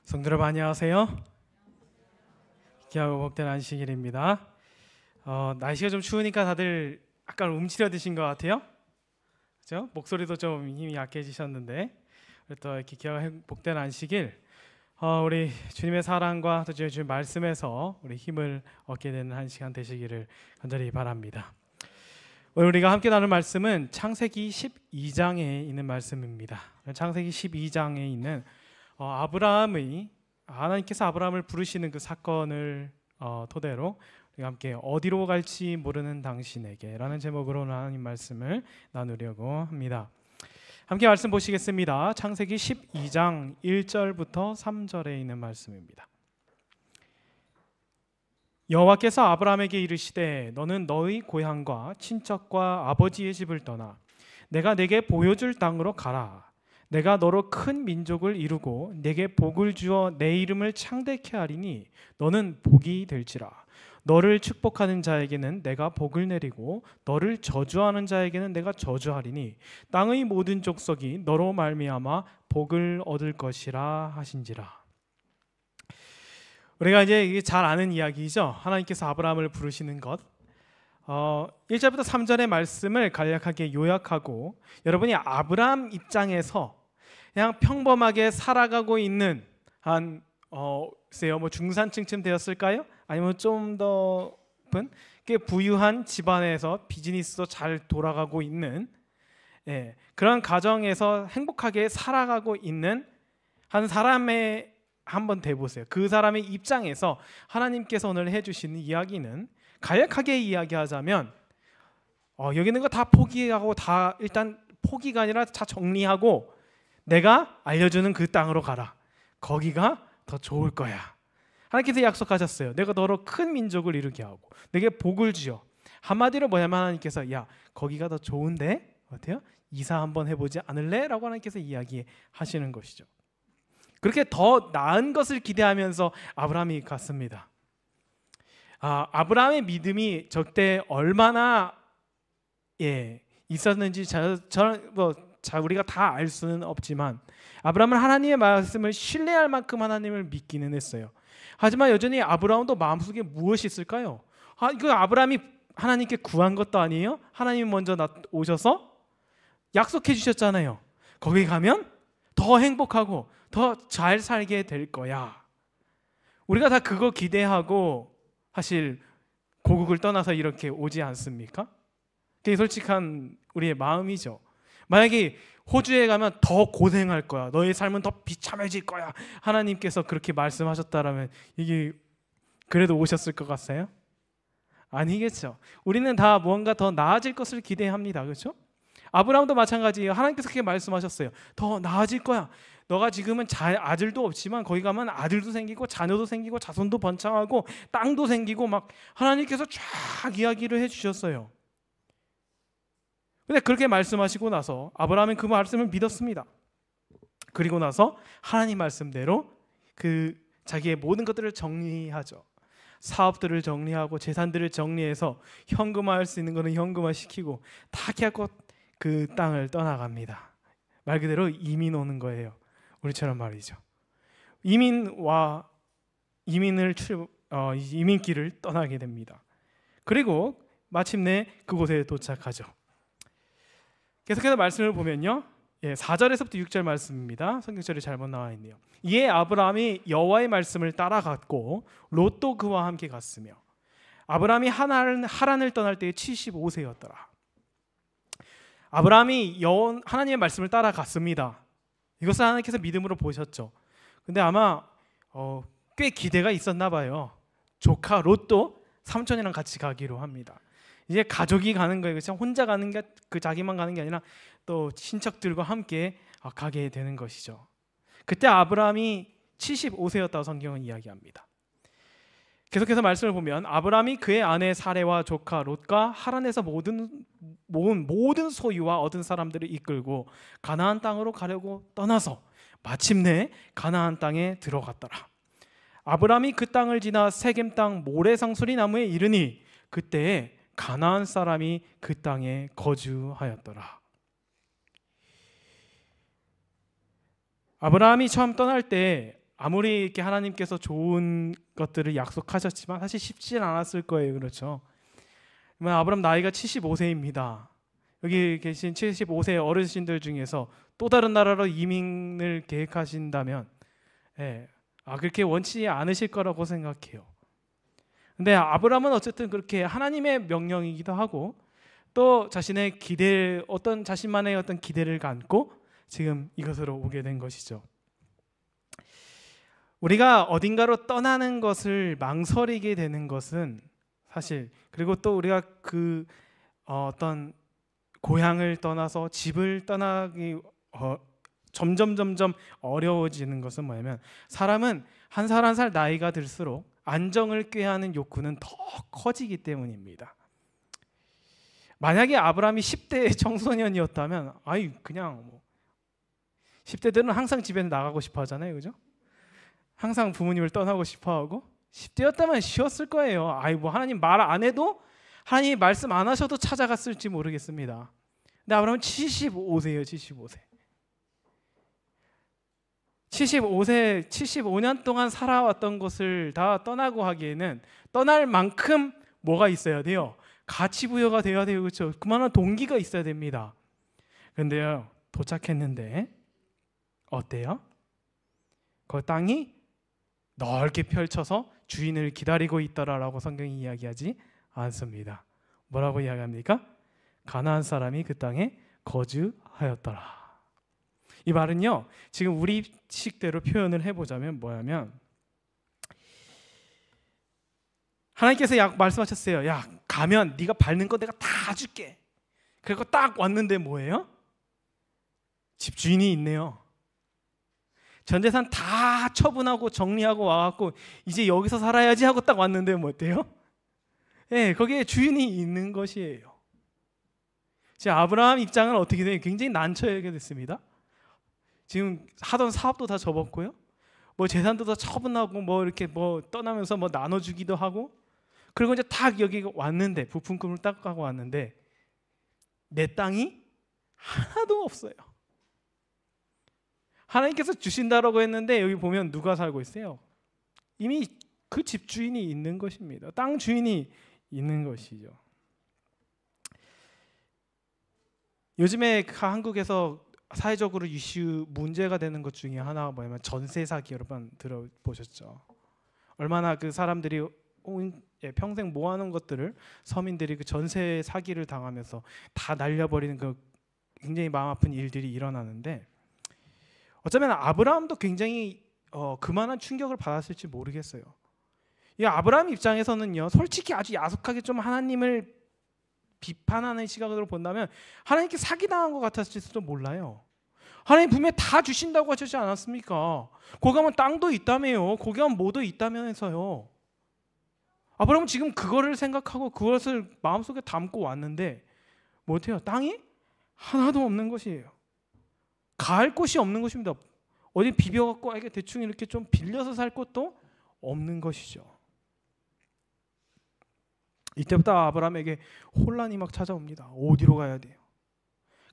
성도 여러분 안녕하세요. 귀하고 복된 안식일입니다. 날씨가 좀 추우니까 다들 약간 움츠려드신 것 같아요. 그렇죠? 목소리도 좀 힘이 약해지셨는데 또 이렇게 귀하고 복된 안식일 우리 주님의 사랑과 또 주님 말씀에서 우리 힘을 얻게 되는 한 시간 되시기를 간절히 바랍니다. 오늘 우리가 함께 나눌 말씀은 창세기 12장에 있는 말씀입니다. 창세기 12장에 있는 하나님께서 아브라함을 부르시는 그 사건을 토대로 우리가 함께 어디로 갈지 모르는 당신에게 라는 제목으로 하나님 말씀을 나누려고 합니다. 함께 말씀 보시겠습니다. 창세기 12장 1절부터 3절에 있는 말씀입니다. 여호와께서 아브라함에게 이르시되 너는 너의 고향과 친척과 아버지의 집을 떠나 내가 내게 보여줄 땅으로 가라. 내가 너로 큰 민족을 이루고 내게 복을 주어 내 이름을 창대케 하리니 너는 복이 될지라. 너를 축복하는 자에게는 내가 복을 내리고 너를 저주하는 자에게는 내가 저주하리니 땅의 모든 족속이 너로 말미암아 복을 얻을 것이라 하신지라. 우리가 이제 이게 잘 아는 이야기죠. 하나님께서 아브라함을 부르시는 것. 1절부터 3절의 말씀을 간략하게 요약하고 여러분이 아브라함 입장에서 그냥 평범하게 살아가고 있는 한 글쎄요, 중산층쯤 되었을까요? 아니면 좀 더 높은 꽤 부유한 집안에서 비즈니스도 잘 돌아가고 있는 그런 가정에서 행복하게 살아가고 있는 한 사람의 한번 대보세요. 그 사람의 입장에서 하나님께서 오늘 해주시는 이야기는 간략하게 이야기하자면 여기 있는 거 다 포기하고 다 일단 포기가 아니라 다 정리하고 내가 알려주는 그 땅으로 가라. 거기가 더 좋을 거야. 하나님께서 약속하셨어요. 내가 너로 큰 민족을 이루게 하고 내게 복을 주어. 한마디로 뭐냐면 하나님께서 야 거기가 더 좋은데 어때요? 이사 한번 해보지 않을래? 라고 하나님께서 이야기하시는 것이죠. 그렇게 더 나은 것을 기대하면서 아브라함이 갔습니다. 아브라함의 믿음이 저때 얼마나 있었는지 우리가 다 알 수는 없지만 아브라함은 하나님의 말씀을 신뢰할 만큼 하나님을 믿기는 했어요. 하지만 여전히 아브라함도 마음속에 무엇이 있을까요? 이거 아브라함이 하나님께 구한 것도 아니에요? 하나님이 먼저 오셔서 약속해 주셨잖아요. 거기 가면 더 행복하고 더 잘 살게 될 거야. 우리가 다 그거 기대하고 사실 고국을 떠나서 이렇게 오지 않습니까? 그게 솔직한 우리의 마음이죠. 만약에 호주에 가면 더 고생할 거야. 너의 삶은 더 비참해질 거야. 하나님께서 그렇게 말씀하셨다라면 이게 그래도 오셨을 것 같아요? 아니겠죠. 우리는 다 무언가 더 나아질 것을 기대합니다. 그렇죠? 아브라함도 마찬가지예요. 하나님께서 그렇게 말씀하셨어요. 더 나아질 거야. 너가 지금은 아들도 없지만 거기 가면 아들도 생기고 자녀도 생기고 자손도 번창하고 땅도 생기고 막 하나님께서 쫙 이야기를 해주셨어요. 근데 그렇게 말씀하시고 나서 아브라함은 그 말씀을 믿었습니다. 그리고 나서 하나님 말씀대로 자기의 모든 것들을 정리하죠. 사업들을 정리하고 재산들을 정리해서 현금화할 수 있는 거는 현금화시키고 다 하고 그 땅을 떠나갑니다. 말 그대로 이민 오는 거예요. 우리처럼 말이죠. 이민길을 떠나게 됩니다. 그리고 마침내 그곳에 도착하죠. 계속해서 말씀을 보면요, 4절에서부터 6절 말씀입니다. 성경절이 잘못 나와 있네요. 이에 아브라함이 여호와의 말씀을 따라갔고 롯도 그와 함께 갔으며 아브라함이 하란을 떠날 때에 75세였더라. 아브라함이 하나님의 말씀을 따라갔습니다. 이것을 하나님께서 믿음으로 보셨죠. 근데 아마 꽤 기대가 있었나 봐요. 조카 롯도 삼촌이랑 같이 가기로 합니다. 이제 가족이 가는 거예요. 그렇죠? 혼자 가는 게 자기만 가는 게 아니라 또 친척들과 함께 가게 되는 것이죠. 그때 아브라함이 75세였다고 성경은 이야기합니다. 계속해서 말씀을 보면 아브라함이 그의 아내 사레와 조카 롯과 하란에서 모은 모든 소유와 얻은 사람들을 이끌고 가나안 땅으로 가려고 떠나서 마침내 가나안 땅에 들어갔더라. 아브라함이 그 땅을 지나 세겜 땅 모레상수리 나무에 이르니 그때에 가나안 사람이 그 땅에 거주하였더라. 아브라함이 처음 떠날 때 아무리 이렇게 하나님께서 좋은 것들을 약속하셨지만 사실 쉽진 않았을 거예요. 그렇죠? 아브람 나이가 75세입니다. 여기 계신 75세 어르신들 중에서 또 다른 나라로 이민을 계획하신다면 그렇게 원치 않으실 거라고 생각해요. 근데 아브람은 어쨌든 그렇게 하나님의 명령이기도 하고 또 자신의 자신만의 어떤 기대를 갖고 지금 이것으로 오게 된 것이죠. 우리가 어딘가로 떠나는 것을 망설이게 되는 것은 사실, 그리고 또 우리가 어떤 고향을 떠나서 집을 떠나기 점점 어려워지는 것은 뭐냐면, 사람은 한 살 한 살 나이가 들수록 안정을 꾀하는 욕구는 더 커지기 때문입니다. 만약에 아브라함이 10대 청소년이었다면 그냥 10대들은 항상 집에 나가고 싶어 하잖아요. 그죠? 항상 부모님을 떠나고 싶어 하고, 10대였다면 쉬웠을 거예요. 하나님 말 안 해도, 하나님 말씀 안 하셔도 찾아갔을지 모르겠습니다. 근데 아브라함은 75세예요. 75세 75년 동안 살아왔던 것을 다 떠나고 하기에는 떠날 만큼 뭐가 있어야 돼요? 가치 부여가 돼야 돼요. 그렇죠? 그만한 동기가 있어야 됩니다. 그런데요, 도착했는데 어때요? 그 땅이 넓게 펼쳐서 주인을 기다리고 있더라라고 성경이 이야기하지 않습니다. 뭐라고 이야기합니까? 가나안 사람이 그 땅에 거주하였더라. 이 말은요, 지금 우리식대로 표현을 해보자면 뭐냐면, 하나님께서 말씀하셨어요. 야, 가면 네가 밟는 거 내가 다 줄게. 그리고 딱 왔는데 뭐예요? 집주인이 있네요. 전 재산 다 처분하고 정리하고 와갖고 이제 여기서 살아야지 하고 딱 왔는데 뭐 어때요? 거기에 주인이 있는 것이에요. 자, 아브라함 입장은 어떻게 돼요? 굉장히 난처하게 됐습니다. 지금 하던 사업도 다 접었고요. 재산도 다 처분하고 이렇게 떠나면서 나눠주기도 하고, 그리고 이제 딱 여기 왔는데, 부품금을 딱 가고 왔는데 내 땅이 하나도 없어요. 하나님께서 주신다라고 했는데 여기 보면 누가 살고 있어요? 이미 그 집주인이 있는 것입니다. 땅 주인이 있는 것이죠. 요즘에 한국에서 사회적으로 이슈 문제가 되는 것 중에 하나가 뭐냐면 전세 사기. 여러분 들어보셨죠? 얼마나 그 사람들이 평생 모아놓은 것들을 서민들이 그 전세 사기를 당하면서 다 날려버리는 그 굉장히 마음 아픈 일들이 일어나는데, 어쩌면 아브라함도 굉장히 그만한 충격을 받았을지 모르겠어요. 이 아브라함 입장에서는요, 솔직히 아주 야속하게 좀 하나님을 비판하는 시각으로 본다면 하나님께 사기당한 것 같았을지도 몰라요. 하나님 분명히 다 주신다고 하시지 않았습니까? 거기 가면 땅도 있다며요. 거기 가면 뭐도 있다면서요. 아브라함은 지금 그거를 생각하고 그것을 마음속에 담고 왔는데 뭐 어때요? 땅이 하나도 없는 것이에요. 갈 곳이 없는 것입니다. 어디 비벼갖고 대충 이렇게 좀 빌려서 살 곳도 없는 것이죠. 이때부터 아브라함에게 혼란이 막 찾아옵니다. 어디로 가야 돼요?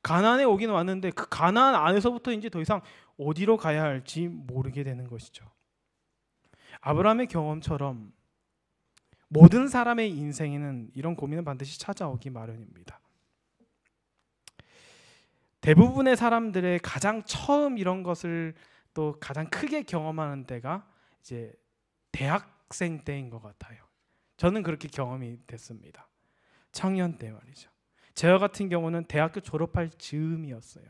가나안에 오긴 왔는데 그 가나안 안에서부터 이제 더 이상 어디로 가야 할지 모르게 되는 것이죠. 아브라함의 경험처럼 모든 사람의 인생에는 이런 고민은 반드시 찾아오기 마련입니다. 대부분의 사람들의 가장 처음 이런 것을 또 가장 크게 경험하는 때가 이제 대학생 때인 것 같아요. 저는 그렇게 경험이 됐습니다. 청년 때 말이죠. 저 같은 경우는 대학교 졸업할 즈음이었어요.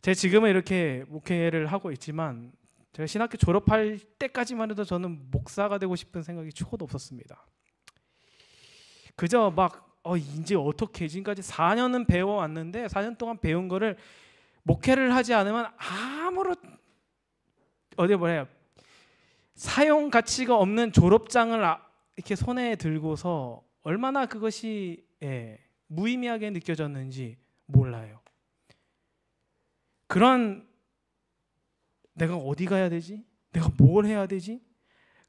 제가 지금은 이렇게 목회를 하고 있지만 제가 신학교 졸업할 때까지만 해도 저는 목사가 되고 싶은 생각이 초도 없었습니다. 그저 이제 어떻게 지금까지 4년은 배워왔는데 4년 동안 배운 거를 목회를 하지 않으면 아무런 사용 가치가 없는 졸업장을 이렇게 손에 들고서 얼마나 그것이 무의미하게 느껴졌는지 몰라요. 그런 내가 어디 가야 되지? 내가 뭘 해야 되지?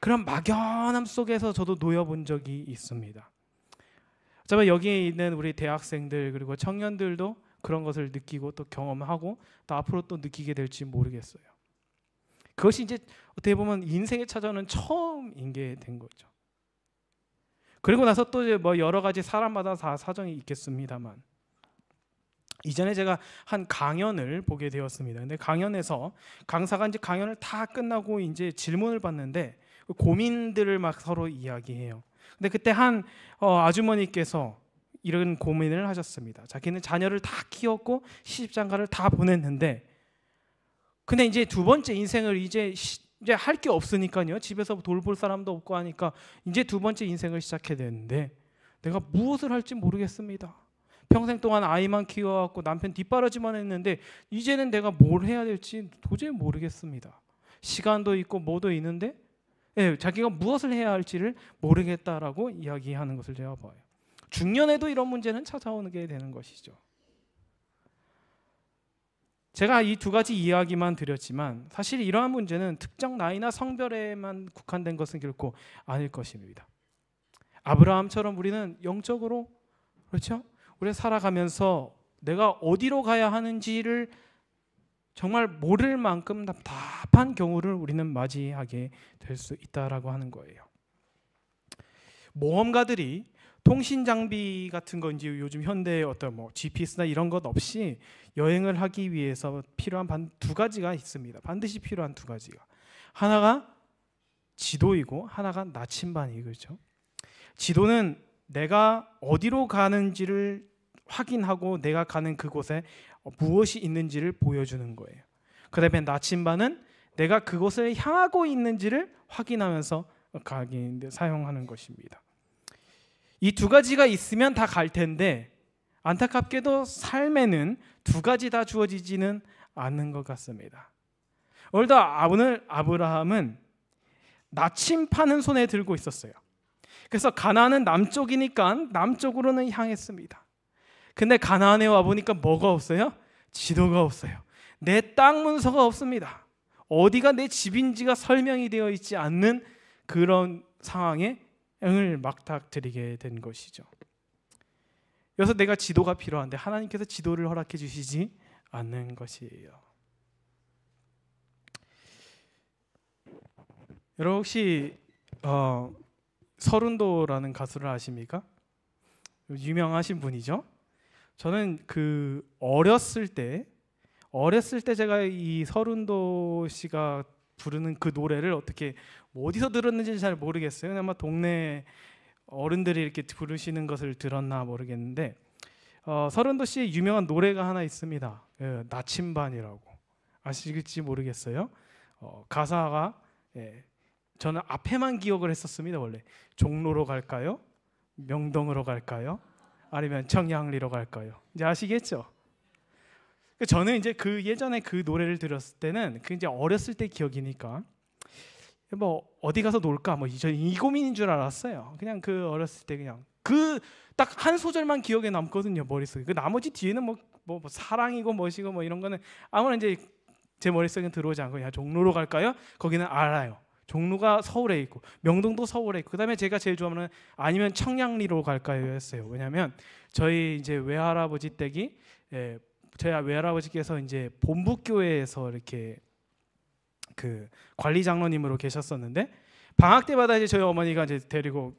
그런 막연함 속에서 저도 놓여본 적이 있습니다. 어쩌면 여기에 있는 우리 대학생들 그리고 청년들도 그런 것을 느끼고 또 경험하고 또 앞으로 또 느끼게 될지 모르겠어요. 그것이 이제 어떻게 보면 인생에 찾아오는 처음인 게 된 거죠. 그리고 나서 또 이제 뭐 여러 가지 사람마다 다 사정이 있겠습니다만, 이전에 제가 한 강연을 보게 되었습니다. 근데 강연에서 강사가 이제 강연을 다 끝나고 이제 질문을 받는데 고민들을 막 서로 이야기해요. 근데 그때 한 아주머니께서 이런 고민을 하셨습니다. 자기는 자녀를 다 키웠고 시집장가를 다 보냈는데, 근데 이제 두 번째 인생을 이제 할 게 없으니까요. 집에서 돌볼 사람도 없고 하니까 이제 두 번째 인생을 시작해야 되는데 내가 무엇을 할지 모르겠습니다. 평생 동안 아이만 키워왔고 남편 뒷바라지만 했는데 이제는 내가 뭘 해야 될지 도저히 모르겠습니다. 시간도 있고 뭐도 있는데 자기가 무엇을 해야 할지를 모르겠다라고 이야기하는 것을 제가 봐요. 중년에도 이런 문제는 찾아오게 되는 것이죠. 제가 이 두 가지 이야기만 드렸지만 사실 이러한 문제는 특정 나이나 성별에만 국한된 것은 결코 아닐 것입니다. 아브라함처럼 우리는 영적으로, 그렇죠? 우리 살아가면서 내가 어디로 가야 하는지를 정말 모를 만큼 답답한 경우를 우리는 맞이하게 될 수 있다라고 하는 거예요. 모험가들이 통신 장비 같은 건지 요즘 현대의 어떤 뭐 GPS나 이런 것 없이 여행을 하기 위해서 필요한 두 가지가 있습니다. 반드시 필요한 두 가지가. 하나가 지도이고 하나가 나침반이에요. 그렇죠? 지도는 내가 어디로 가는지를 확인하고 내가 가는 그곳에 무엇이 있는지를 보여주는 거예요. 그다음에 나침반은 내가 그곳을 향하고 있는지를 확인하면서 사용하는 것입니다. 이 두 가지가 있으면 다 갈 텐데 안타깝게도 삶에는 두 가지 다 주어지지는 않는 것 같습니다. 오늘 아브라함은 나침판은 손에 들고 있었어요. 그래서 가나안은 남쪽이니까 남쪽으로는 향했습니다. 근데 가나안에 와 보니까 뭐가 없어요? 지도가 없어요. 내 땅 문서가 없습니다. 어디가 내 집인지가 설명이 되어 있지 않는 그런 상황에 응을 막닥뜨리게 된 것이죠. 그래서 내가 지도가 필요한데 하나님께서 지도를 허락해 주시지 않는 것이에요. 여러분 혹시 서른도라는 가수를 아십니까? 유명하신 분이죠. 저는 어렸을 때 제가 이 서른도 씨가 부르는 그 노래를 어디서 들었는지 잘 모르겠어요. 그냥 아마 동네 어른들이 이렇게 부르시는 것을 들었나 모르겠는데 서른도 씨의 유명한 노래가 하나 있습니다. 나침반이라고 아실지 모르겠어요. 가사가 저는 앞에만 기억을 했었습니다. 원래 종로로 갈까요? 명동으로 갈까요? 아니면 청량리로 갈까요? 이제 아시겠죠? 저는 이제 예전에 그 노래를 들었을 때는 이제 어렸을 때 기억이니까 뭐 어디 가서 놀까 저는 이 고민인 줄 알았어요. 그냥 어렸을 때 그냥 딱 한 소절만 기억에 남거든요, 머릿속에. 나머지 뒤에는 뭐 사랑이고 뭐시고 뭐 이런 거는 아무나 이제 제 머릿속에 들어오지 않고 그냥 종로로 갈까요? 거기는 알아요. 종로가 서울에 있고 명동도 서울에 있고 그다음에 제가 제일 좋아하는 아니면 청량리로 갈까요? 였어요. 왜냐하면 저희 이제 외할아버지 댁이 저희 외할아버지께서 이제 본부교회에서 이렇게 관리 장로님으로 계셨었는데 방학 때마다 이제 저희 어머니가 이제 데리고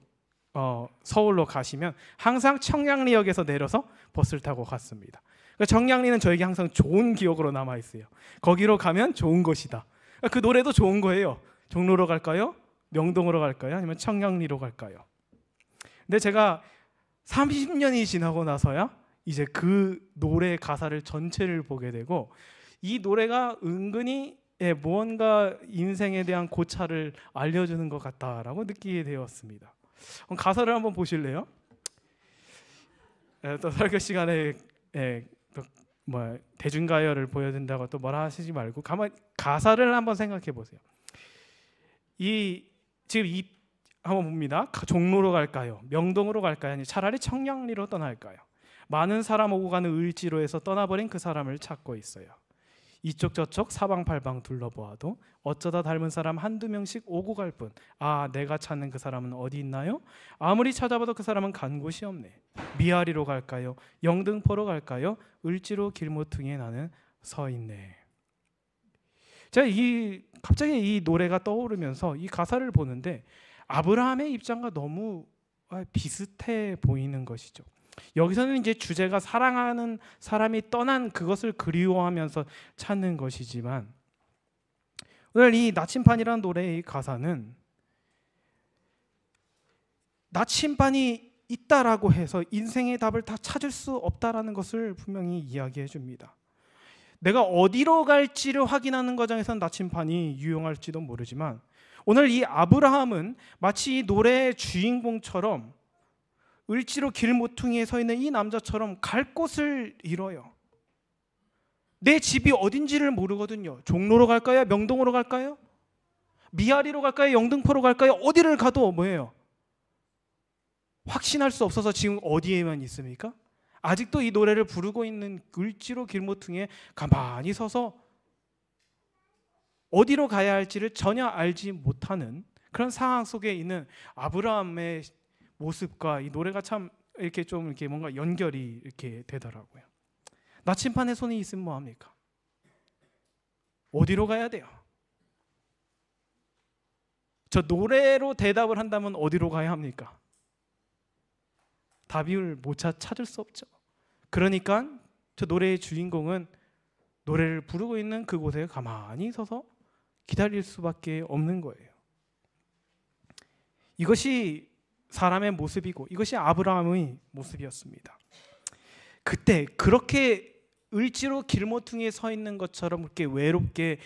서울로 가시면 항상 청량리역에서 내려서 버스를 타고 갔습니다. 그러니까 청량리는 저에게 항상 좋은 기억으로 남아 있어요. 거기로 가면 좋은 곳이다. 그 노래도 좋은 거예요. 종로로 갈까요? 명동으로 갈까요? 아니면 청량리로 갈까요? 근데 제가 30년이 지나고 나서야 이제 그 노래 가사를 전체를 보게 되고 이 노래가 은근히 무언가 인생에 대한 고찰을 알려주는 것 같다라고 느끼게 되었습니다. 가사를 한번 보실래요? 또 설교 시간에 대중가요를 보여준다고 또 뭐라 하시지 말고 가사를 한번 생각해 보세요. 지금 한번 봅니다. 종로로 갈까요? 명동으로 갈까요? 아니 차라리 청량리로 떠날까요? 많은 사람 오고 가는 을지로에서 떠나버린 그 사람을 찾고 있어요. 이쪽 저쪽 사방팔방 둘러보아도 어쩌다 닮은 사람 한두 명씩 오고 갈 뿐. 아, 내가 찾는 그 사람은 어디 있나요? 아무리 찾아봐도 그 사람은 간 곳이 없네. 미아리로 갈까요? 영등포로 갈까요? 을지로 길모퉁이에 나는 서 있네. 제가 갑자기 이 노래가 떠오르면서 이 가사를 보는데 아브라함의 입장과 너무 비슷해 보이는 것이죠. 여기서는 이제 주제가 사랑하는 사람이 떠난 그것을 그리워하면서 찾는 것이지만, 오늘 이 나침반이라는 노래의 가사는 나침반이 있다라고 해서 인생의 답을 다 찾을 수 없다라는 것을 분명히 이야기해 줍니다. 내가 어디로 갈지를 확인하는 과정에서는 나침반이 유용할지도 모르지만, 오늘 이 아브라함은 마치 이 노래의 주인공처럼 을지로 길 모퉁이에 서 있는 이 남자처럼 갈 곳을 잃어요. 내 집이 어딘지를 모르거든요. 종로로 갈까요? 명동으로 갈까요? 미아리로 갈까요? 영등포로 갈까요? 어디를 가도 뭐예요? 확신할 수 없어서 지금 어디에만 있습니까? 아직도 이 노래를 부르고 있는 을지로 길모퉁이에 가만히 서서 어디로 가야 할지를 전혀 알지 못하는 그런 상황 속에 있는 아브라함의 모습과 이 노래가 참 이렇게 좀 이렇게 뭔가 연결이 이렇게 되더라고요. 나침반에 손이 있으면 뭐 합니까? 어디로 가야 돼요? 저 노래로 대답을 한다면 어디로 가야 합니까? 답을 못 찾을 수 없죠. 그러니까 저 노래의 주인공은 노래를 부르고 있는 그곳에 가만히 서서 기다릴 수밖에 없는 거예요. 이것이 사람의 모습이고 이것이 아브라함의 모습이었습니다. 그때 그렇게 을지로 길모퉁이에 서 있는 것처럼 그렇게 외롭게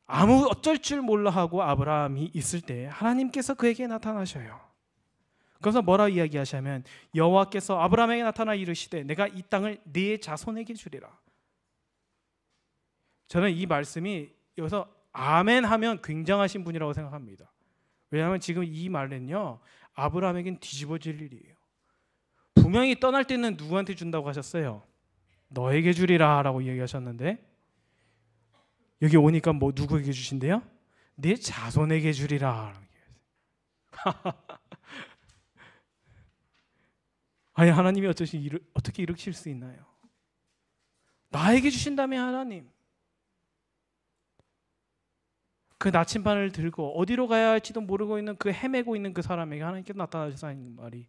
아무 어쩔 줄 몰라 하고 아브라함이 있을 때 하나님께서 그에게 나타나셔요. 그래서 뭐라 이야기하시냐면 여호와께서 아브라함에게 나타나 이르시되 내가 이 땅을 네 자손에게 주리라. 저는 이 말씀이 여기서 아멘 하면 굉장하신 분이라고 생각합니다. 왜냐하면 지금 이 말은요 아브라함에겐 뒤집어질 일이에요. 분명히 떠날 때는 누구한테 준다고 하셨어요? 너에게 주리라 라고 이야기하셨는데 여기 오니까 뭐 누구에게 주신대요? 네 자손에게 주리라. 아니 하나님이 어떻게 이러실 수 있나요? 나에게 주신다며 하나님. 그 나침반을 들고 어디로 가야 할지도 모르고 있는 그 헤매고 있는 그 사람에게 하나님께서 나타나셔서 하는 말이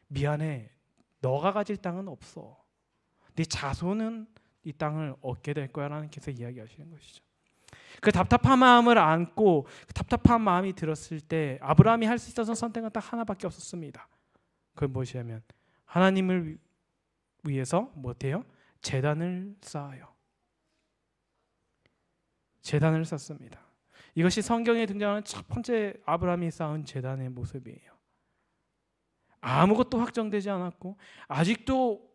미안해. 너가 가질 땅은 없어. 네 자손은 이 땅을 얻게 될 거야 하나님께서 이야기하시는 것이죠. 그 답답한 마음을 안고 그 답답한 마음이 들었을 때 아브라함이 할 수 있었던 선택은 딱 하나밖에 없었습니다. 그건 무엇이냐면 하나님을 위해서 못해요? 제단을 쌓아요. 제단을 쌓습니다. 이것이 성경에 등장하는 첫 번째 아브라함이 쌓은 제단의 모습이에요. 아무것도 확정되지 않았고 아직도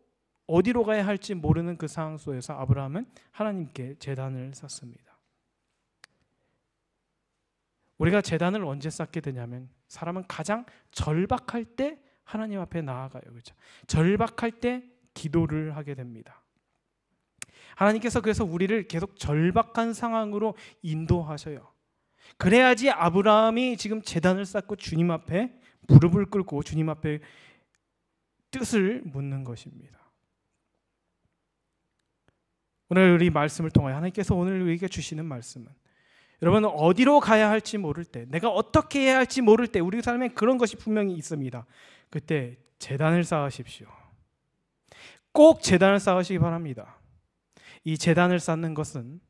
어디로 가야 할지 모르는 그 상황 속에서 아브라함은 하나님께 제단을 쌓습니다. 우리가 제단을 언제 쌓게 되냐면 사람은 가장 절박할 때 하나님 앞에 나아가요. 그렇죠? 절박할 때 기도를 하게 됩니다. 하나님께서 그래서 우리를 계속 절박한 상황으로 인도하셔요. 그래야지 아브라함이 지금 제단을 쌓고 주님 앞에 무릎을 꿇고 주님 앞에 뜻을 묻는 것입니다. 오늘 우리 말씀을 통하여 하나님께서 오늘 우리에게 주시는 말씀은 여러분 어디로 가야 할지 모를 때 내가 어떻게 해야 할지 모를 때 우리 삶에 그런 것이 분명히 있습니다. 그때 제단을 쌓으십시오. 꼭 제단을 쌓으시기 바랍니다. 이 제단을 쌓는 것은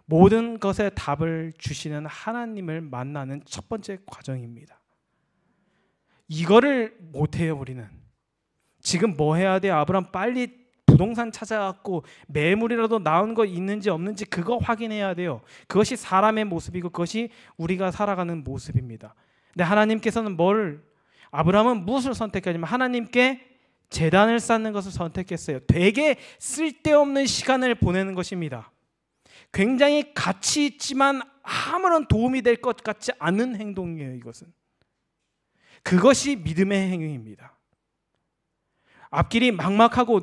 모든 것의 답을 주시는 하나님을 만나는 첫 번째 과정입니다. 이거를 못해요. 우리는 지금 뭐 해야 돼? 아브라함 빨리 부동산 찾아갖고 매물이라도 나온 거 있는지 없는지 그거 확인해야 돼요. 그것이 사람의 모습이고 그것이 우리가 살아가는 모습입니다. 근데 하나님께서는 아브라함은 무엇을 선택하냐면 하나님께 제단을 쌓는 것을 선택했어요. 되게 쓸데없는 시간을 보내는 것입니다. 굉장히 가치 있지만 아무런 도움이 될 것 같지 않은 행동이에요. 이것은 그것이 믿음의 행위입니다. 앞길이 막막하고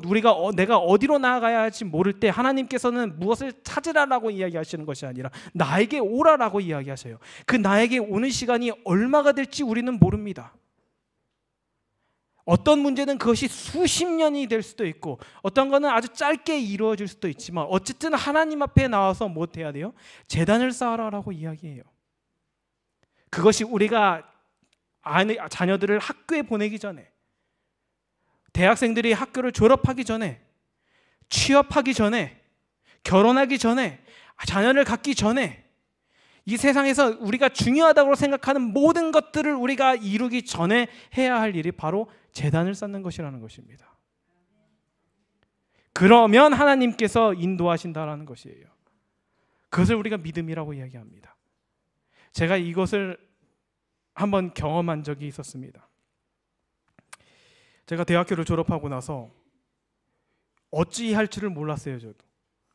내가 어디로 나아가야 할지 모를 때 하나님께서는 무엇을 찾으라라고 이야기하시는 것이 아니라 나에게 오라라고 이야기하셔요. 그 나에게 오는 시간이 얼마가 될지 우리는 모릅니다. 어떤 문제는 그것이 수십 년이 될 수도 있고 어떤 거는 아주 짧게 이루어질 수도 있지만 어쨌든 하나님 앞에 나와서 뭐 해야 돼요? 제단을 쌓아라라고 이야기해요. 그것이 우리가 자녀들을 학교에 보내기 전에, 대학생들이 학교를 졸업하기 전에, 취업하기 전에, 결혼하기 전에, 자녀를 갖기 전에, 이 세상에서 우리가 중요하다고 생각하는 모든 것들을 우리가 이루기 전에 해야 할 일이 바로 제단을 쌓는 것이라는 것입니다. 그러면 하나님께서 인도하신다라는 것이에요. 그것을 우리가 믿음이라고 이야기합니다. 제가 이것을 한번 경험한 적이 있었습니다. 제가 대학교를 졸업하고 나서 어찌할 줄을 몰랐어요. 저도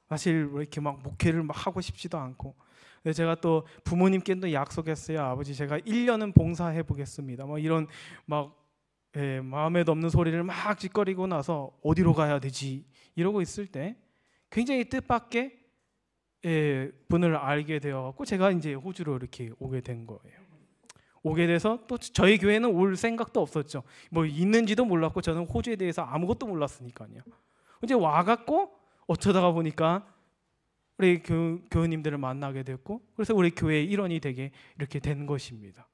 사실 이렇게 막 목회를 막 하고 싶지도 않고, 근데 제가 또 부모님께도 약속했어요. 아버지, 제가 1년은 봉사해 보겠습니다. 뭐 이런 막 마음에도 없는 소리를 막 짓거리고 나서 어디로 가야 되지 이러고 있을 때 굉장히 뜻밖의 분을 알게 되어갖고 제가 이제 호주로 이렇게 오게 된 거예요. 오게 돼서 또 저희 교회는 올 생각도 없었죠. 뭐 있는지도 몰랐고 저는 호주에 대해서 아무것도 몰랐으니까요. 이제 와갖고 어쩌다가 보니까 우리 교우님들을 만나게 됐고, 그래서 우리 교회의 일원이 되게 이렇게 된 것입니다.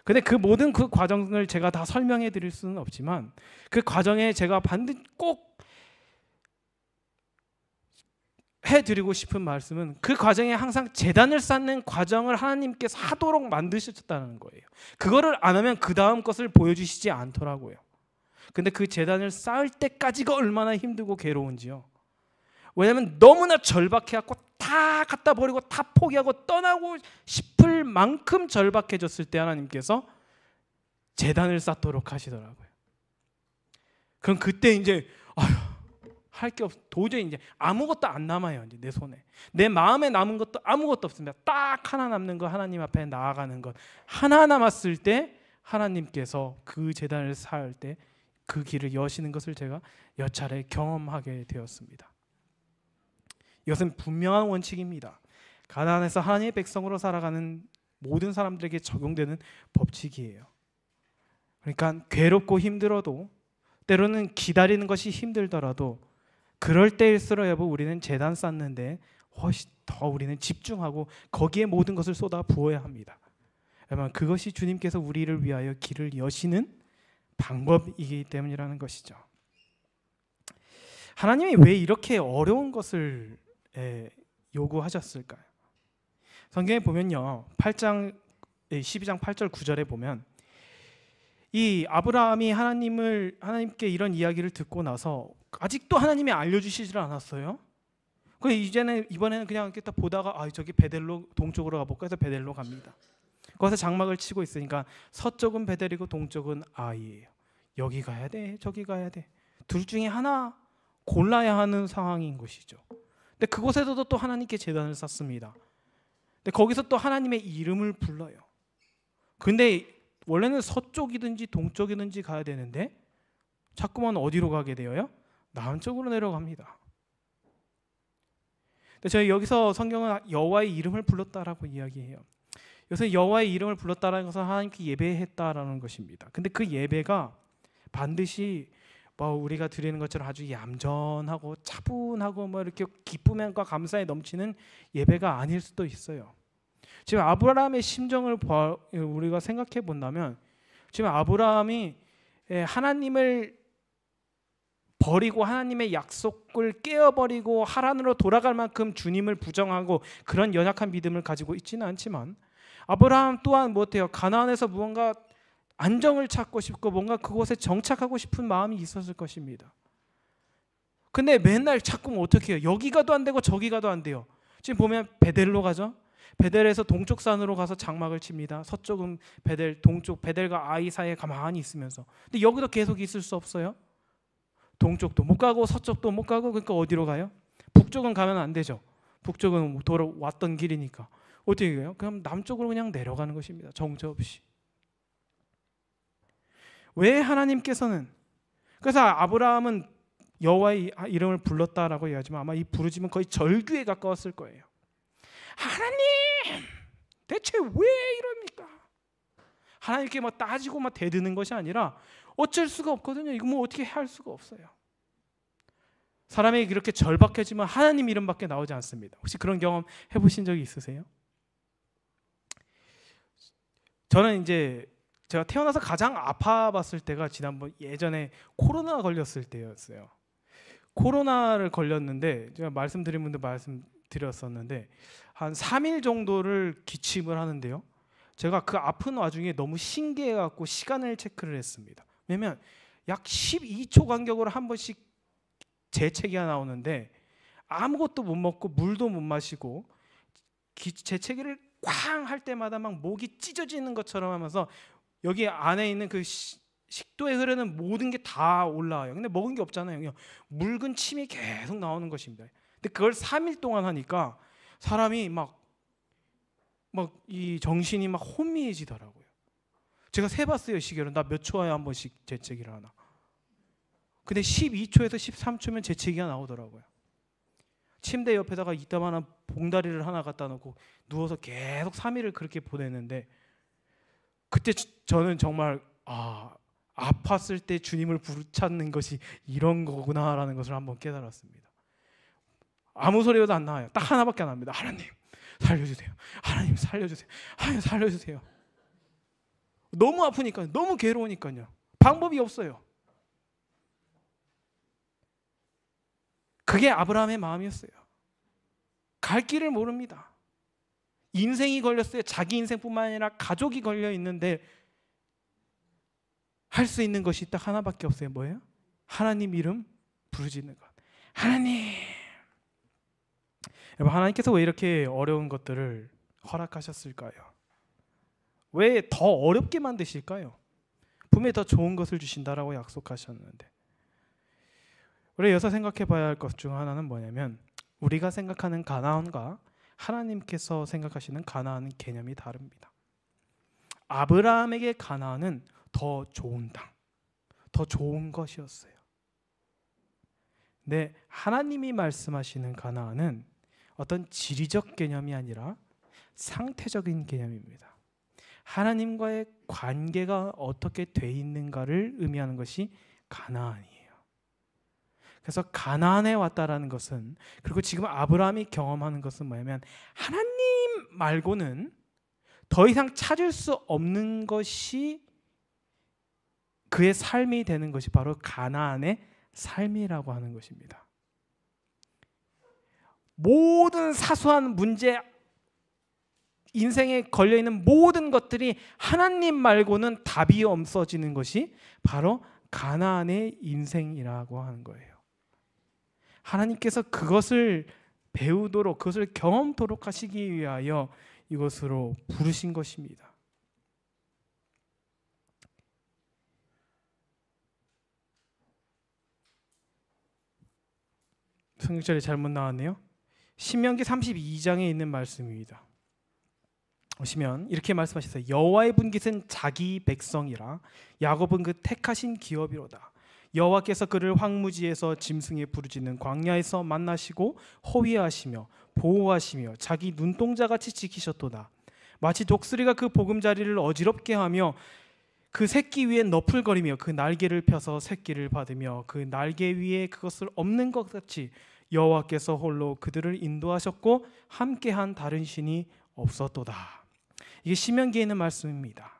근데 그 모든 그 과정을 제가 다 설명해 드릴 수는 없지만 그 과정에 제가 반드시 꼭 해드리고 싶은 말씀은 그 과정에 항상 제단을 쌓는 과정을 하나님께서 하도록 만드셨다는 거예요. 그거를 안 하면 그 다음 것을 보여주시지 않더라고요. 근데 그 제단을 쌓을 때까지가 얼마나 힘들고 괴로운지요. 왜냐하면 너무나 절박해갖고 다 갖다 버리고 다 포기하고 떠나고 싶을 만큼 절박해졌을 때 하나님께서 제단을 쌓도록 하시더라고요. 그럼 그때 이제 할 게 없어. 도저히 이제 아무것도 안 남아요. 이제 내 손에, 내 마음에 남은 것도 아무것도 없습니다. 딱 하나 남는 거, 하나님 앞에 나아가는 것 하나 남았을 때 하나님께서 그 제단을 쌓을 때 그 길을 여시는 것을 제가 몇 차례 경험하게 되었습니다. 이것은 분명한 원칙입니다. 가나안에서 하나님의 백성으로 살아가는 모든 사람들에게 적용되는 법칙이에요. 그러니까 괴롭고 힘들어도, 때로는 기다리는 것이 힘들더라도 그럴 때일수록 여러분 우리는 제단 쌓는데 훨씬 더 우리는 집중하고 거기에 모든 것을 쏟아 부어야 합니다. 여러분 그것이 주님께서 우리를 위하여 길을 여시는 방법이기 때문이라는 것이죠. 하나님이 왜 이렇게 어려운 것을 요구하셨을까요? 성경에 보면요, 12장 8절 9절에 보면 이 아브라함이 하나님께 이런 이야기를 듣고 나서 아직도 하나님이 알려주시질 않았어요. 그래서 이번에는 그냥 이렇게 딱 보다가 저기 베델로 동쪽으로 가볼까 해서 베델로 갑니다. 거기서 장막을 치고 있으니까 서쪽은 베델이고 동쪽은 아이예요. 여기 가야 돼, 저기 가야 돼. 둘 중에 하나 골라야 하는 상황인 것이죠. 근데 그곳에서도 또 하나님께 제단을 쌓습니다. 근데 거기서 또 하나님의 이름을 불러요. 근데 원래는 서쪽이든지 동쪽이든지 가야 되는데 자꾸만 어디로 가게 되어요? 남쪽으로 내려갑니다. 근데 저희 여기서 성경은 여호와의 이름을 불렀다라고 이야기해요. 여기서 여호와의 이름을 불렀다라는 것은 하나님께 예배했다라는 것입니다. 근데 그 예배가 반드시 우리가 드리는 것처럼 아주 얌전하고 차분하고 이렇게 기쁨과 감사에 넘치는 예배가 아닐 수도 있어요. 지금 아브라함의 심정을 우리가 생각해 본다면, 지금 아브라함이 하나님을 버리고 하나님의 약속을 깨어버리고 하란으로 돌아갈 만큼 주님을 부정하고 그런 연약한 믿음을 가지고 있지는 않지만, 아브라함 또한 못해요. 가나안에서 무언가 안정을 찾고 싶고 뭔가 그곳에 정착하고 싶은 마음이 있었을 것입니다. 근데 맨날 자꾸 어떻게 해요? 여기 가도 안 되고 저기 가도 안 돼요. 지금 보면 베델로 가죠. 베델에서 동쪽 산으로 가서 장막을 칩니다. 서쪽은 베델, 동쪽 베델과 아이 사이에 가만히 있으면서. 근데 여기도 계속 있을 수 없어요. 동쪽도 못 가고 서쪽도 못 가고, 그러니까 어디로 가요? 북쪽은 가면 안 되죠. 북쪽은 돌아왔던 길이니까. 어떻게 해요? 그럼 남쪽으로 그냥 내려가는 것입니다. 정처 없이. 왜 하나님께서는, 그래서 아브라함은 여호와의 이름을 불렀다라고 얘기하지만 아마 이 부르짖음은 거의 절규에 가까웠을 거예요. 하나님, 대체 왜 이럽니까? 하나님께 막 따지고 막 대드는 것이 아니라 어쩔 수가 없거든요. 이거 뭐 어떻게 할 수가 없어요. 사람이 이렇게 절박해지면 하나님 이름밖에 나오지 않습니다. 혹시 그런 경험 해보신 적이 있으세요? 저는 이제 제가 태어나서 가장 아파봤을 때가 지난번 예전에 코로나 걸렸을 때였어요. 코로나를 걸렸는데 제가 말씀드린 분들 말씀드렸었는데 한 3일 정도를 기침을 하는데요. 제가 그 아픈 와중에 너무 신기해갖고 시간을 체크를 했습니다. 왜냐면 약 12초 간격으로 한 번씩 재채기가 나오는데 아무것도 못 먹고 물도 못 마시고 재채기를 꽝 할 때마다 막 목이 찢어지는 것처럼 하면서 여기 안에 있는 그 식도에 흐르는 모든 게 다 올라와요. 근데 먹은 게 없잖아요. 그냥 묽은 침이 계속 나오는 것입니다. 근데 그걸 3일 동안 하니까 사람이 막 이 정신이 막 혼미해지더라고요. 제가 세봤어요. 시계로. 나 몇 초에 한 번씩 재채기를 하나. 근데 12초에서 13초면 재채기가 나오더라고요. 침대 옆에다가 이따만한 봉다리를 하나 갖다 놓고 누워서 계속 3일을 그렇게 보냈는데 그때 저는 정말 아팠을 때 주님을 부르찾는 것이 이런 거구나라는 것을 한번 깨달았습니다. 아무 소리도 안 나와요. 딱 하나밖에 안 납니다. 하나님 살려주세요. 하나님 살려주세요. 하나님 살려주세요. 너무 아프니까요. 너무 괴로우니까요. 방법이 없어요. 그게 아브라함의 마음이었어요. 갈 길을 모릅니다. 인생이 걸렸어요. 자기 인생뿐만 아니라 가족이 걸려 있는데 할 수 있는 것이 딱 하나밖에 없어요. 뭐예요? 하나님 이름 부르짖는 것. 하나님. 여러분, 하나님께서 왜 이렇게 어려운 것들을 허락하셨을까요? 왜 더 어렵게 만드실까요? 분명히 더 좋은 것을 주신다라고 약속하셨는데. 우리 여기서 생각해 봐야 할 것 중 하나는 뭐냐면 우리가 생각하는 가나안과 하나님께서 생각하시는 가나안 개념이 다릅니다. 아브라함에게 가나안은 더 좋은 땅, 더 좋은 것이었어요. 근데 하나님이 말씀하시는 가나안은 어떤 지리적 개념이 아니라 상태적인 개념입니다. 하나님과의 관계가 어떻게 돼 있는가를 의미하는 것이 가나안이에요. 그래서 가나안에 왔다라는 것은, 그리고 지금 아브라함이 경험하는 것은 뭐냐면 하나님 말고는 더 이상 찾을 수 없는 것이 그의 삶이 되는 것이 바로 가나안의 삶이라고 하는 것입니다. 모든 사소한 문제, 인생에 걸려있는 모든 것들이 하나님 말고는 답이 없어지는 것이 바로 가나안의 인생이라고 하는 거예요. 하나님께서 그것을 배우도록, 그것을 경험토록 하시기 위하여 이것으로 부르신 것입니다. 성경절이 잘못 나왔네요. 신명기 32장에 있는 말씀입니다. 보시면 이렇게 말씀하셨어요. 여호와의 분깃은 자기 백성이라 야곱은 그 택하신 기업이로다. 여호와께서 그를 황무지에서 짐승의 부르짖는 광야에서 만나시고 호위하시며 보호하시며 자기 눈동자같이 지키셨도다. 마치 독수리가 그 보금자리를 어지럽게 하며 그 새끼 위에 너풀거리며 그 날개를 펴서 새끼를 받으며 그 날개 위에 그것을 엎는 것 같이 여호와께서 홀로 그들을 인도하셨고 함께한 다른 신이 없었도다. 이게 신명기에 있는 말씀입니다.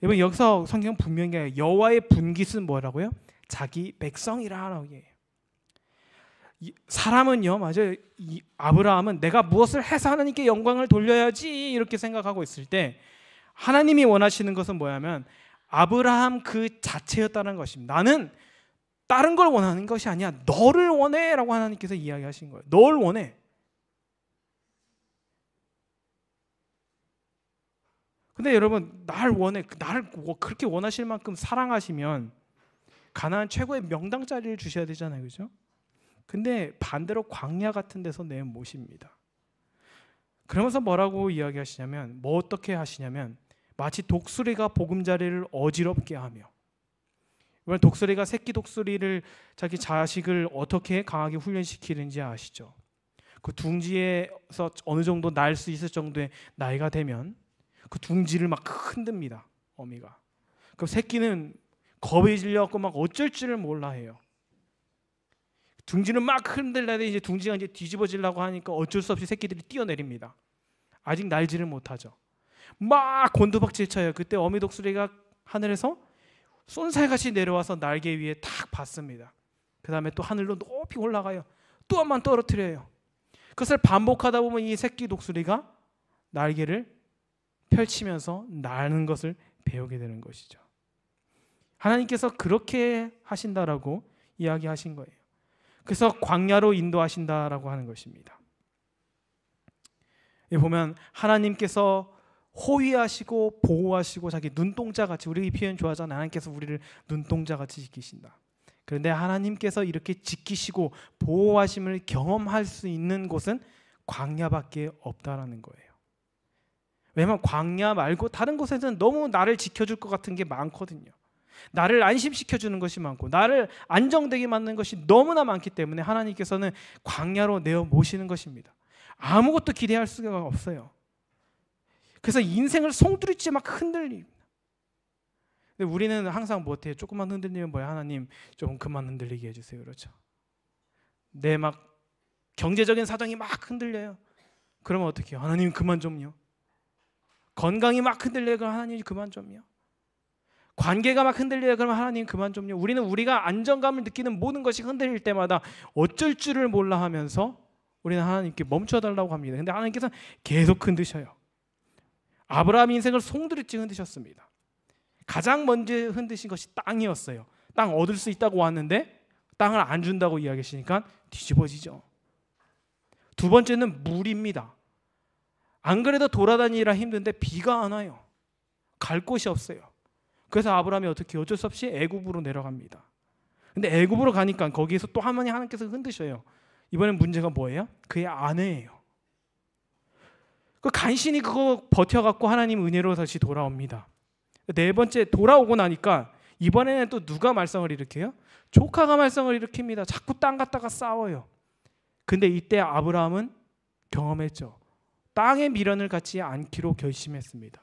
여러분, 여기서 성경 분명히 여호와의 분깃은 뭐라고요? 자기 백성이라라고 해요. 사람은요, 맞아요. 아브라함은 내가 무엇을 해서 하나님께 영광을 돌려야지 이렇게 생각하고 있을 때 하나님이 원하시는 것은 뭐냐면 아브라함 그 자체였다는 것입니다. 나는 다른 걸 원하는 것이 아니야. 너를 원해라고 하나님께서 이야기하신 거예요. 널 원해. 근데 여러분, 나를 원해. 나를 그렇게 원하실 만큼 사랑하시면 가나안 최고의 명당 자리를 주셔야 되잖아요. 그죠? 근데 반대로 광야 같은 데서 내모십니다. 그러면서 뭐라고 이야기하시냐면, 뭐 어떻게 하시냐면 마치 독수리가 보금자리를 어지럽게 하며, 독수리가 새끼 독수리를 자기 자식을 어떻게 강하게 훈련시키는지 아시죠? 그 둥지에서 어느 정도 날 수 있을 정도의 나이가 되면 그 둥지를 막 흔듭니다. 어미가. 그럼 새끼는 겁에 질려갖고 막 어쩔 줄을 몰라 해요. 둥지는 막 흔들려야 이제 둥지가 이제 뒤집어지려고 하니까 어쩔 수 없이 새끼들이 뛰어내립니다. 아직 날지를 못하죠. 막 곤두박질 쳐요. 그때 어미 독수리가 하늘에서 쏜살같이 내려와서 날개 위에 탁 받습니다. 그 다음에 또 하늘로 높이 올라가요. 또 한 번 떨어뜨려요. 그것을 반복하다 보면 이 새끼 독수리가 날개를 펼치면서 나는 것을 배우게 되는 것이죠. 하나님께서 그렇게 하신다라고 이야기하신 거예요. 그래서 광야로 인도하신다라고 하는 것입니다. 여기 보면 하나님께서 호위하시고 보호하시고 자기 눈동자같이, 우리 이 표현 좋아하잖아요. 하나님께서 우리를 눈동자같이 지키신다. 그런데 하나님께서 이렇게 지키시고 보호하심을 경험할 수 있는 곳은 광야밖에 없다라는 거예요. 왜냐하면 광야 말고 다른 곳에서는 너무 나를 지켜줄 것 같은 게 많거든요. 나를 안심시켜주는 것이 많고 나를 안정되게 만드는 것이 너무나 많기 때문에 하나님께서는 광야로 내어 모시는 것입니다. 아무것도 기대할 수가 없어요. 그래서 인생을 송두리째 막 흔들립니다. 근데 우리는 항상 못해요. 조금만 흔들리면 뭐야? 하나님 좀 그만 흔들리게 해주세요. 그렇죠? 내 막 경제적인 사정이 막 흔들려요. 그러면 어떻게 해요? 하나님 그만 좀요. 건강이 막 흔들려요. 그럼 하나님 그만 좀요. 관계가 막 흔들려요. 그러면 하나님 그만 좀요. 우리는 우리가 안정감을 느끼는 모든 것이 흔들릴 때마다 어쩔 줄을 몰라 하면서 우리는 하나님께 멈춰달라고 합니다. 근데 하나님께서 계속 흔드셔요. 아브라함 인생을 송두리째 흔드셨습니다. 가장 먼저 흔드신 것이 땅이었어요. 땅 얻을 수 있다고 왔는데 땅을 안 준다고 이야기하시니까 뒤집어지죠. 두 번째는 물입니다. 안 그래도 돌아다니라 힘든데 비가 안 와요. 갈 곳이 없어요. 그래서 아브라함이 어쩔 수 없이 애굽으로 내려갑니다. 근데 애굽으로 가니까 거기에서 또 하나님께서 흔드셔요. 이번엔 문제가 뭐예요? 그의 아내예요. 그 간신히 그거 버텨갖고 하나님 은혜로 다시 돌아옵니다. 네 번째 돌아오고 나니까 이번에는 또 누가 말썽을 일으켜요? 조카가 말썽을 일으킵니다. 자꾸 땅 갖다가 싸워요. 근데 이때 아브라함은 경험했죠. 땅의 미련을 갖지 않기로 결심했습니다.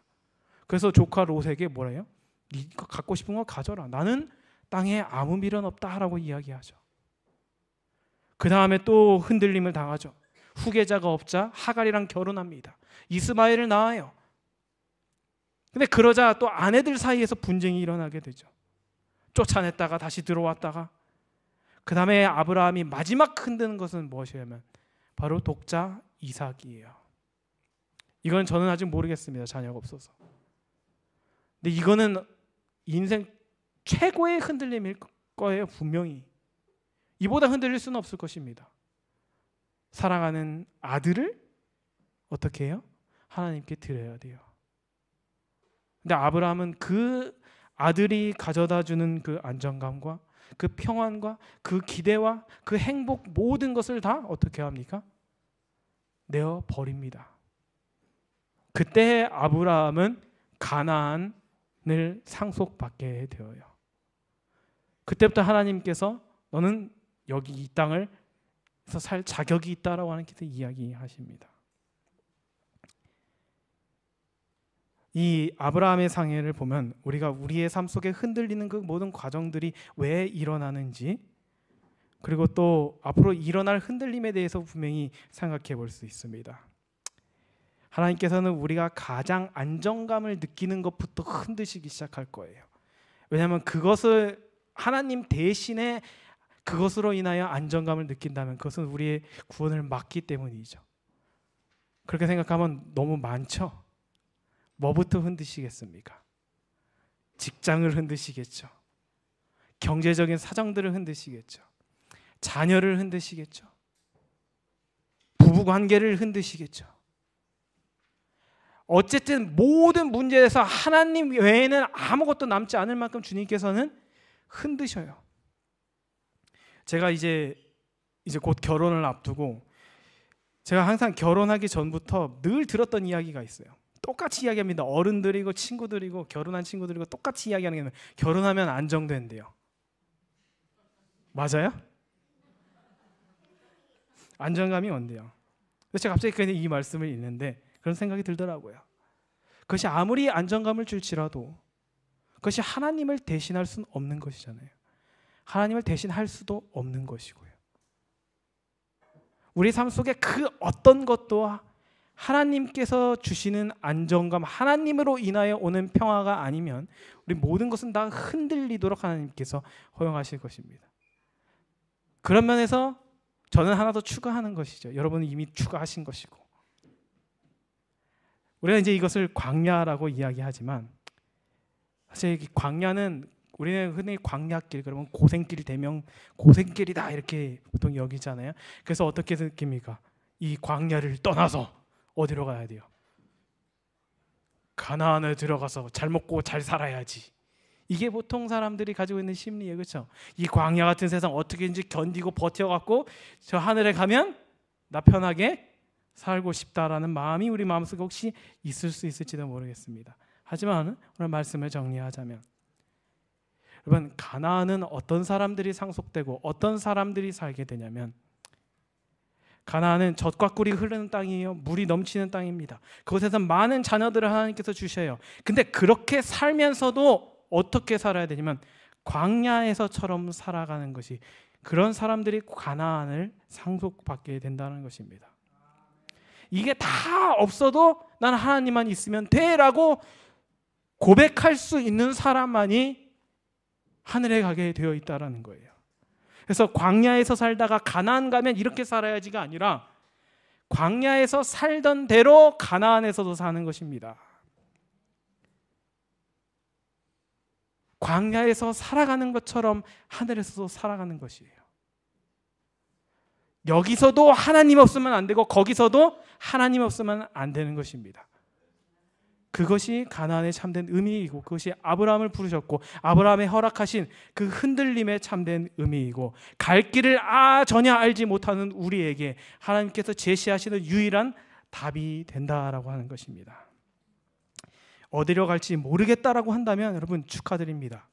그래서 조카 롯에게 뭐래요? 네가 갖고 싶은 거 가져라. 나는 땅에 아무 미련 없다라고 이야기하죠. 그 다음에 또 흔들림을 당하죠. 후계자가 없자 하갈이랑 결혼합니다. 이스마엘을 낳아요. 근데 그러자 또 아내들 사이에서 분쟁이 일어나게 되죠. 쫓아냈다가 다시 들어왔다가, 그 다음에 아브라함이 마지막 흔드는 것은 무엇이냐면 바로 독자 이삭이에요. 이건 저는 아직 모르겠습니다. 자녀가 없어서. 근데 이거는 인생 최고의 흔들림일 거예요. 분명히. 이보다 흔들릴 수는 없을 것입니다. 사랑하는 아들을 어떻게 해요? 하나님께 드려야 돼요. 근데 아브라함은 그 아들이 가져다 주는 그 안정감과 그 평안과 그 기대와 그 행복, 모든 것을 다 어떻게 합니까? 내어 버립니다. 그때 아브라함은 가나안을 상속받게 되어요. 그때부터 하나님께서 너는 여기 이 땅을 살 자격이 있다라고 하나님께서 이야기하십니다. 이 아브라함의 상해를 보면 우리가 우리의 삶 속에 흔들리는 그 모든 과정들이 왜 일어나는지, 그리고 또 앞으로 일어날 흔들림에 대해서 분명히 생각해 볼 수 있습니다. 하나님께서는 우리가 가장 안정감을 느끼는 것부터 흔드시기 시작할 거예요. 왜냐하면 그것을 하나님 대신에 그것으로 인하여 안정감을 느낀다면 그것은 우리의 구원을 막기 때문이죠. 그렇게 생각하면 너무 많죠. 뭐부터 흔드시겠습니까? 직장을 흔드시겠죠. 경제적인 사정들을 흔드시겠죠. 자녀를 흔드시겠죠. 부부관계를 흔드시겠죠. 어쨌든 모든 문제에서 하나님 외에는 아무것도 남지 않을 만큼 주님께서는 흔드셔요. 제가 이제 곧 결혼을 앞두고 제가 항상 결혼하기 전부터 늘 들었던 이야기가 있어요. 똑같이 이야기합니다. 어른들이고 친구들이고 결혼한 친구들이고 똑같이 이야기하는 게 결혼하면 안정된대요. 맞아요? 안정감이 온대요. 그래서 제가 갑자기 이 말씀을 읽는데 그런 생각이 들더라고요. 그것이 아무리 안정감을 줄지라도 그것이 하나님을 대신할 수는 없는 것이잖아요. 하나님을 대신할 수도 없는 것이고요. 우리 삶 속에 그 어떤 것도 하나님께서 주시는 안정감, 하나님으로 인하여 오는 평화가 아니면 우리 모든 것은 다 흔들리도록 하나님께서 허용하실 것입니다. 그런 면에서 저는 하나 더 추가하는 것이죠. 여러분은 이미 추가하신 것이고, 우리가 이제 이것을 광야라고 이야기하지만 사실 이 광야는 우리는 흔히 광야길, 그러면 고생길 대명 고생길이다 이렇게 보통 여기잖아요. 그래서 어떻게 느낍니까? 이 광야를 떠나서 어디로 가야 돼요? 가나안에 들어가서 잘 먹고 잘 살아야지. 이게 보통 사람들이 가지고 있는 심리예요, 그렇죠? 이 광야 같은 세상 어떻게든지 견디고 버텨갖고 저 하늘에 가면 나 편하게 살고 싶다라는 마음이 우리 마음속에 혹시 있을 수 있을지도 모르겠습니다. 하지만 오늘 말씀을 정리하자면, 여러분, 가나안은 어떤 사람들이 상속되고 어떤 사람들이 살게 되냐면, 가나안은 젖과 꿀이 흐르는 땅이에요. 물이 넘치는 땅입니다. 그곳에서 많은 자녀들을 하나님께서 주셔요. 근데 그렇게 살면서도 어떻게 살아야 되냐면 광야에서처럼 살아가는 것이, 그런 사람들이 가나안을 상속받게 된다는 것입니다. 이게 다 없어도 난 하나님만 있으면 돼라고 고백할 수 있는 사람만이 하늘에 가게 되어 있다는 거예요. 그래서 광야에서 살다가 가나안 가면 이렇게 살아야지가 아니라 광야에서 살던 대로 가나안에서도 사는 것입니다. 광야에서 살아가는 것처럼 하늘에서도 살아가는 것이에요. 여기서도 하나님 없으면 안 되고 거기서도 하나님 없으면 안 되는 것입니다. 그것이 가나안의 참된 의미이고, 그것이 아브라함을 부르셨고 아브라함에 허락하신 그 흔들림의 참된 의미이고, 갈 길을 전혀 알지 못하는 우리에게 하나님께서 제시하시는 유일한 답이 된다라고 하는 것입니다. 어디로 갈지 모르겠다라고 한다면 여러분 축하드립니다.